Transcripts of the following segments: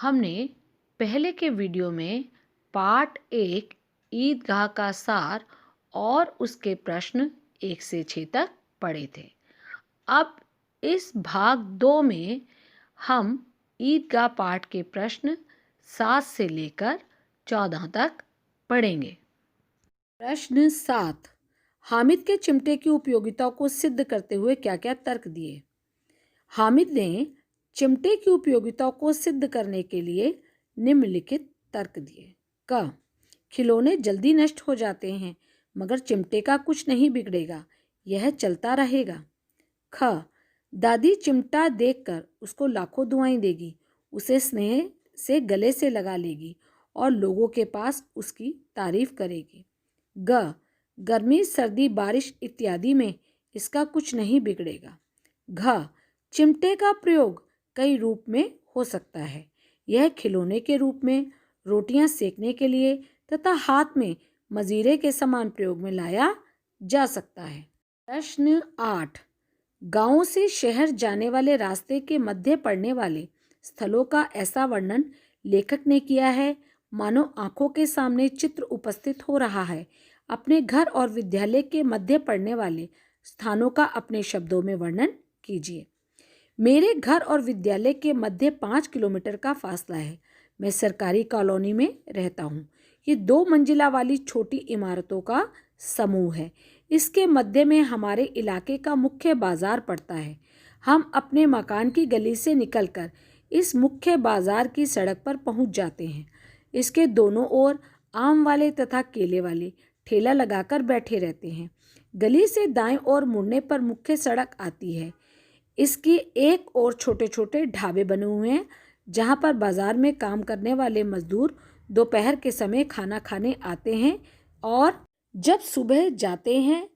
हमने पहले के वीडियो में पार्ट 1 ईदगाह का सार और उसके प्रश्न 1 से 6 तक पढ़े थे। अब इस भाग 2 में हम ईदगाह पाठ के प्रश्न 7 से लेकर 14 तक पढ़ेंगे। प्रश्न 7, हामिद के चिमटे की उपयोगिता को सिद्ध करते हुए क्या क्या तर्क दिए। हामिद ने चिमटे की उपयोगिता को सिद्ध करने के लिए निम्नलिखित तर्क दिए। क, खिलौने जल्दी नष्ट हो जाते हैं मगर चिमटे का कुछ नहीं बिगड़ेगा, यह चलता रहेगा। ख, दादी चिमटा देखकर उसको लाखों दुआएं देगी, उसे स्नेह से गले से लगा लेगी और लोगों के पास उसकी तारीफ करेगी। ग, गर्मी सर्दी बारिश इत्यादि में इसका कुछ नहीं बिगड़ेगा। घ, चिमटे का प्रयोग कई रूप में हो सकता है। यह खिलौने के रूप में, रोटियां सेकने के लिए तथा हाथ में मजीरे के समान प्रयोग में लाया जा सकता है। प्रश्न 8, गांव से शहर जाने वाले रास्ते के मध्य पड़ने वाले स्थलों का ऐसा वर्णन लेखक ने किया है मानो आंखों के सामने चित्र उपस्थित हो रहा है। अपने घर और विद्यालय के मध्य पड़ने वाले स्थानों का अपने शब्दों में वर्णन कीजिए। मेरे घर और विद्यालय के मध्य 5 किलोमीटर का फासला है। मैं सरकारी कॉलोनी में रहता हूँ। ये 2 मंजिला वाली छोटी इमारतों का समूह है। इसके मध्य में हमारे इलाके का मुख्य बाजार पड़ता है। हम अपने मकान की गली से निकलकर इस मुख्य बाजार की सड़क पर पहुँच जाते हैं। इसके दोनों ओर आम वाले तथा केले वाले ठेला लगाकर बैठे रहते हैं। गली से दाएं ओर मुड़ने पर मुख्य सड़क आती है। इसकी एक ओर छोटे छोटे ढाबे बने हुए हैं जहां पर बाजार में काम करने वाले मजदूर दोपहर के समय खाना खाने आते हैं और जब सुबह जाते हैं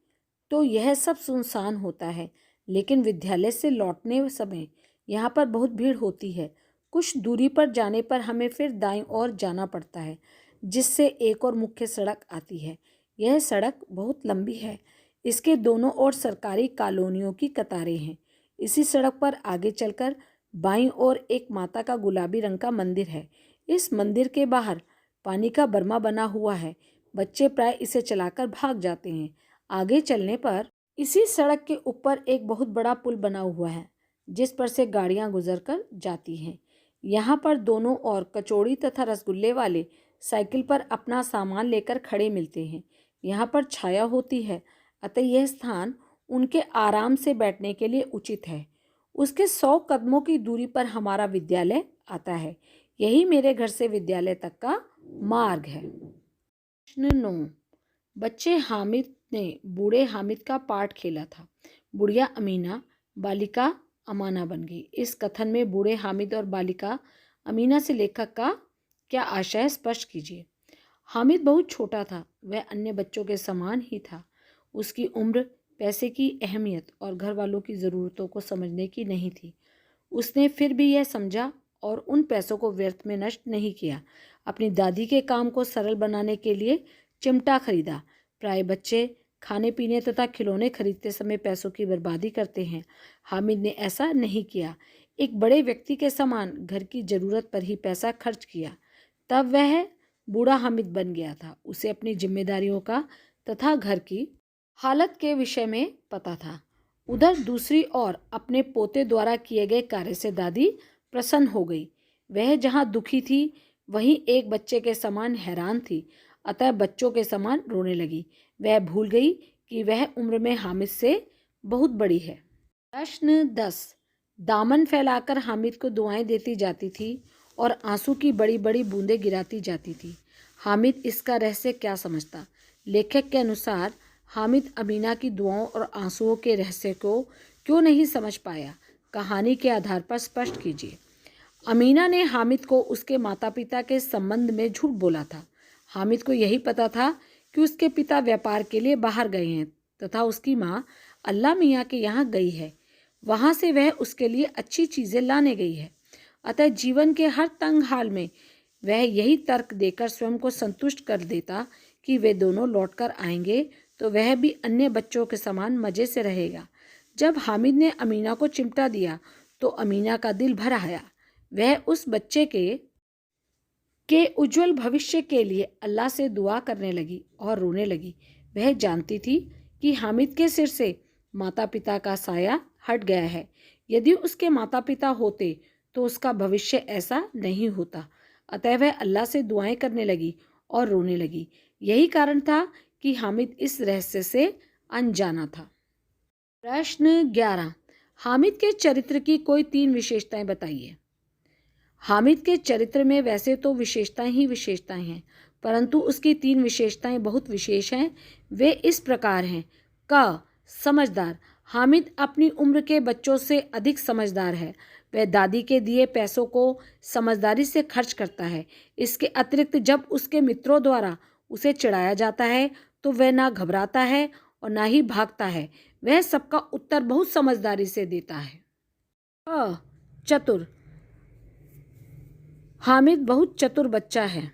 तो यह सब सुनसान होता है। लेकिन विद्यालय से लौटने समय यहाँ पर बहुत भीड़ होती है। कुछ दूरी पर जाने पर हमें फिर दाईं ओर जाना पड़ता है जिससे एक और मुख्य सड़क आती है। यह सड़क बहुत लंबी है। इसके दोनों ओर सरकारी कॉलोनियों की कतारें हैं। इसी सड़क पर आगे चलकर बाईं ओर एक माता का गुलाबी रंग का मंदिर है। इस मंदिर के बाहर पानी का बर्मा बना हुआ है। बच्चे प्राय इसे चलाकर भाग जाते हैं। आगे चलने पर इसी सड़क के ऊपर एक बहुत बड़ा पुल बना हुआ है जिस पर से गाड़ियां गुजरकर जाती हैं। यहाँ पर दोनों ओर कचौड़ी तथा रसगुल्ले वाले साइकिल पर अपना सामान लेकर खड़े मिलते हैं। यहाँ पर छाया होती है अतः यह स्थान उनके आराम से बैठने के लिए उचित है। उसके 100 कदमों की दूरी पर हमारा विद्यालय आता है। यही मेरे घर से विद्यालय तक का मार्ग है। प्रश्न 9, बच्चे हामिद ने बूढ़े हामिद का पाठ खेला था। बुढ़िया अमीना बालिका अमाना बन गई। इस कथन में बूढ़े हामिद और बालिका अमीना से लेखक का क्या आशय है स्पष्ट कीजिए। हामिद बहुत छोटा था। वह अन्य बच्चों के समान ही था। उसकी उम्र पैसे की अहमियत और घर वालों की ज़रूरतों को समझने की नहीं थी। उसने फिर भी यह समझा और उन पैसों को व्यर्थ में नष्ट नहीं किया। अपनी दादी के काम को सरल बनाने के लिए चिमटा खरीदा। प्राय बच्चे खाने पीने तथा खिलौने खरीदते समय पैसों की बर्बादी करते हैं। हामिद ने ऐसा नहीं किया। एक बड़े व्यक्ति के समान घर की ज़रूरत पर ही पैसा खर्च किया। तब वह बूढ़ा हामिद बन गया था। उसे अपनी जिम्मेदारियों का तथा घर की हालत के विषय में पता था। उधर दूसरी ओर अपने पोते द्वारा किए गए कार्य से दादी प्रसन्न हो गई। वह जहाँ दुखी थी वहीं एक बच्चे के समान हैरान थी। अतः बच्चों के समान रोने लगी। वह भूल गई कि वह उम्र में हामिद से बहुत बड़ी है। प्रश्न 10, दामन फैलाकर हामिद को दुआएं देती जाती थी और आंसू की बड़ी बड़ी बूंदें गिराती जाती थी। हामिद इसका रहस्य क्या समझता। लेखक के अनुसार हामिद अमीना की दुआओं और आंसुओं के रहस्य को क्यों नहीं समझ पाया। कहानी के आधार पर स्पष्ट कीजिए। अमीना ने हामिद को उसके माता पिता के संबंध में झूठ बोला था। हामिद को यही पता था कि उसके पिता व्यापार के लिए बाहर गए हैं तथा उसकी माँ अल्लाह मियाँ के यहाँ गई है। वहाँ से वह उसके लिए अच्छी चीज़ें लाने गई है। अतः जीवन के हर तंग हाल में वह यही तर्क देकर स्वयं को संतुष्ट कर देता कि वे दोनों लौटकर आएंगे तो वह भी अन्य बच्चों के समान मज़े से रहेगा। जब हामिद ने अमीना को चिमटा दिया तो अमीना का दिल भर आया। वह उस बच्चे के के उज्जवल भविष्य के लिए अल्लाह से दुआ करने लगी और रोने लगी। वह जानती थी कि हामिद के सिर से माता पिता का साया हट गया है। यदि उसके माता पिता होते तो उसका भविष्य ऐसा नहीं होता। अतः वह अल्लाह से दुआएं करने लगी और रोने लगी। यही कारण था कि हामिद इस रहस्य से अनजाना था। प्रश्न 11, हामिद के चरित्र की कोई 3 विशेषताएं बताइए। हामिद के चरित्र में वैसे तो विशेषताएं ही विशेषताएं हैं, परंतु उसकी 3 विशेषताएं बहुत विशेष हैं। वे इस प्रकार हैं। क, समझदार। हामिद अपनी उम्र के बच्चों से अधिक समझदार है। वह दादी के दिए पैसों को समझदारी से खर्च करता है। इसके अतिरिक्त जब उसके मित्रों द्वारा उसे चिढ़ाया जाता है तो वह ना घबराता है और ना ही भागता है। वह सबका उत्तर बहुत समझदारी से देता है। चतुर। हामिद बहुत चतुर बच्चा है।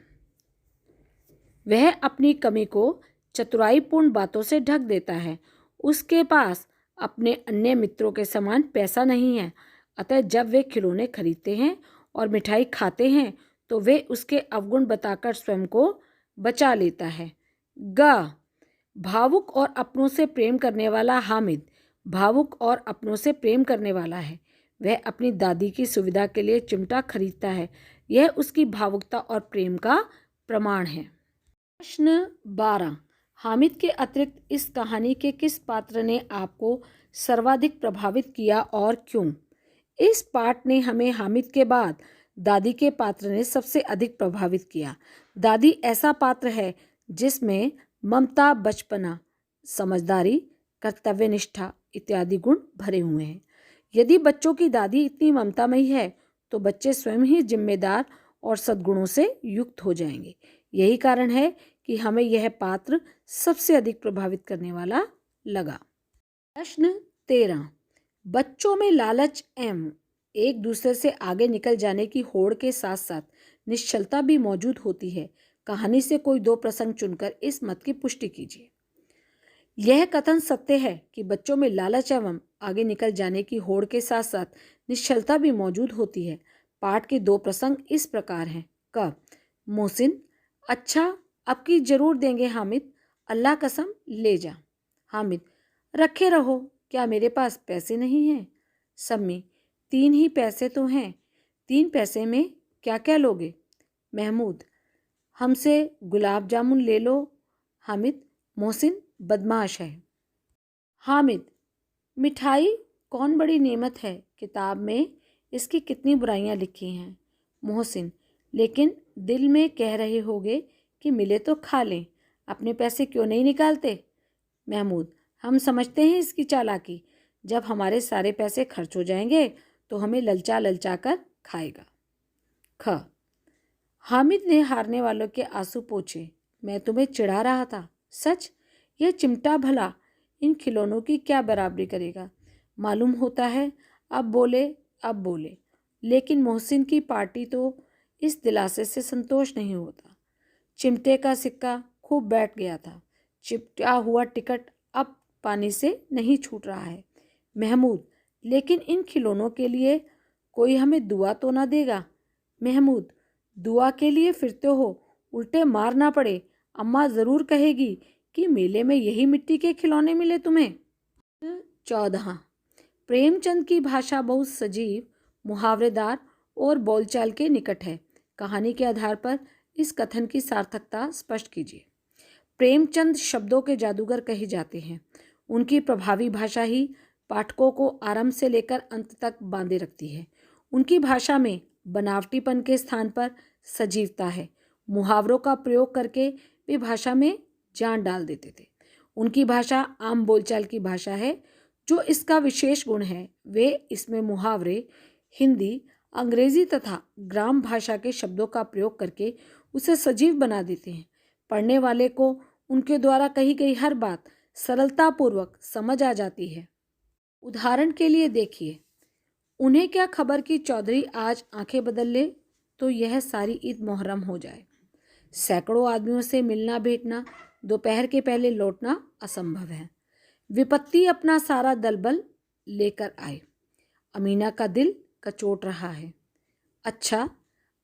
वह अपनी कमी को चतुराईपूर्ण बातों से ढक देता है। उसके पास अपने अन्य मित्रों के समान पैसा नहीं है, अतः जब वे खिलौने खरीदते हैं और मिठाई खाते हैं तो वे उसके अवगुण बताकर स्वयं को बचा लेता है। ग, भावुक और अपनों से प्रेम करने वाला। हामिद भावुक और अपनों से प्रेम करने वाला है। वह अपनी दादी की सुविधा के लिए चिमटा खरीदता है। यह उसकी भावुकता और प्रेम का प्रमाण है। प्रश्न 12, हामिद के अतिरिक्त इस कहानी के किस पात्र ने आपको सर्वाधिक प्रभावित किया और क्यों? इस पाठ ने हमें हामिद के बाद दादी के पात्र ने सबसे अधिक प्रभावित किया। दादी ऐसा पात्र है जिसमें ममता, बचपना, समझदारी, कर्तव्यनिष्ठा इत्यादि गुण भरे हुए हैं। यदि बच्चों की दादी इतनी ममतामयी है तो बच्चे स्वयं ही जिम्मेदार और सद्गुणों से युक्त हो जाएंगे। यही कारण है कि हमें यह पात्र सबसे अधिक प्रभावित करने वाला लगा। प्रश्न 13, बच्चों में लालच एवं एक दूसरे से आगे निकल जाने की होड़ के साथ साथ निश्चलता भी मौजूद होती है। कहानी से कोई 2 प्रसंग चुनकर इस मत की पुष्टि कीजिए। यह कथन सत्य है कि बच्चों में लालच एवं आगे निकल जाने की होड़ के साथ साथ निश्चलता भी मौजूद होती है। पाठ के 2 प्रसंग इस प्रकार हैं। क, मोहसिन, अच्छा अब की जरूर देंगे हामिद, अल्लाह कसम ले जा। हामिद, रखे रहो, क्या मेरे पास पैसे नहीं हैं? सम्मी, 3 ही पैसे तो हैं, 3 पैसे में क्या क्या लोगे? महमूद, हमसे गुलाब जामुन ले लो। हामिद, मोहसिन बदमाश है। हामिद, मिठाई कौन बड़ी नेमत है, किताब में इसकी कितनी बुराइयां लिखी हैं। मोहसिन, लेकिन दिल में कह रहे होगे कि मिले तो खा लें, अपने पैसे क्यों नहीं निकालते? महमूद, हम समझते हैं इसकी चालाकी, जब हमारे सारे पैसे खर्च हो जाएंगे तो हमें ललचा ललचा कर खाएगा। ख, हामिद ने हारने वालों के आंसू पोंछे। मैं तुम्हें चिढ़ा रहा था, सच। यह चिमटा भला इन खिलौनों की क्या बराबरी करेगा? मालूम होता है अब बोले। लेकिन मोहसिन की पार्टी तो इस दिलासे से संतोष नहीं होता। चिमटे का सिक्का खूब बैठ गया था। चिपटा हुआ टिकट अब पानी से नहीं छूट रहा है। महमूद, लेकिन इन खिलौनों के लिए कोई हमें दुआ तो ना देगा? महमूद, दुआ के लिए फिरते हो, उल्टे मार ना पड़े, अम्मा ज़रूर कहेगी कि मेले में यही मिट्टी के खिलौने मिले तुम्हें। 14, प्रेमचंद की भाषा बहुत सजीव, मुहावरेदार और बोलचाल के निकट है। कहानी के आधार पर इस कथन की सार्थकता स्पष्ट कीजिए। प्रेमचंद शब्दों के जादूगर कहे जाते हैं। उनकी प्रभावी भाषा ही पाठकों को आरंभ से लेकर अंत तक बांधे रखती है। उनकी भाषा में बनावटीपन के स्थान पर सजीवता है। मुहावरों का प्रयोग करके वे भाषा में जान डाल देते थे। उनकी भाषा आम बोलचाल की भाषा है। जो इसका विशेष गुण है वे इसमें मुहावरे, हिंदी, अंग्रेजी तथा ग्राम भाषा के शब्दों का प्रयोग करके उसे सजीव बना देते हैं। पढ़ने वाले को उनके द्वारा कही गई हर बात सरलतापूर्वक समझ आ जाती है। उदाहरण के लिए देखिए, उन्हें क्या खबर कि चौधरी आज आंखें बदल ले तो यह सारी ईद मुहर्रम हो जाए। सैकड़ों आदमियों से मिलना भेंटना, दोपहर के पहले लौटना असंभव है। विपत्ति अपना सारा दलबल लेकर आए। अमीना का दिल कचोट रहा है। अच्छा,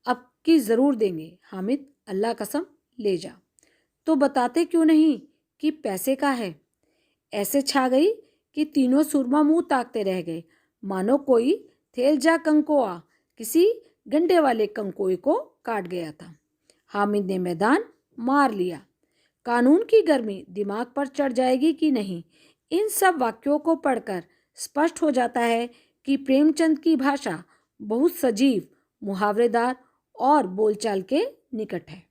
अब कि ज़रूर देंगे। हामिद, अल्लाह कसम ले जा। तो बताते क्यों नहीं कि पैसे का है? ऐसे छा गई कि तीनों सुरमा मुंह ताकते रह गए, मानो कोई थेलजा कंकोआ किसी गंडे वाले कंकोए को काट गया था। हामिद ने मैदान मार लिया। कानून की गर्मी दिमाग पर चढ़ जाएगी कि नहीं, इन सब वाक्यों को पढ़कर स्पष्ट हो जाता है कि प्रेमचंद की भाषा बहुत सजीव, मुहावरेदार और बोलचाल के निकट है।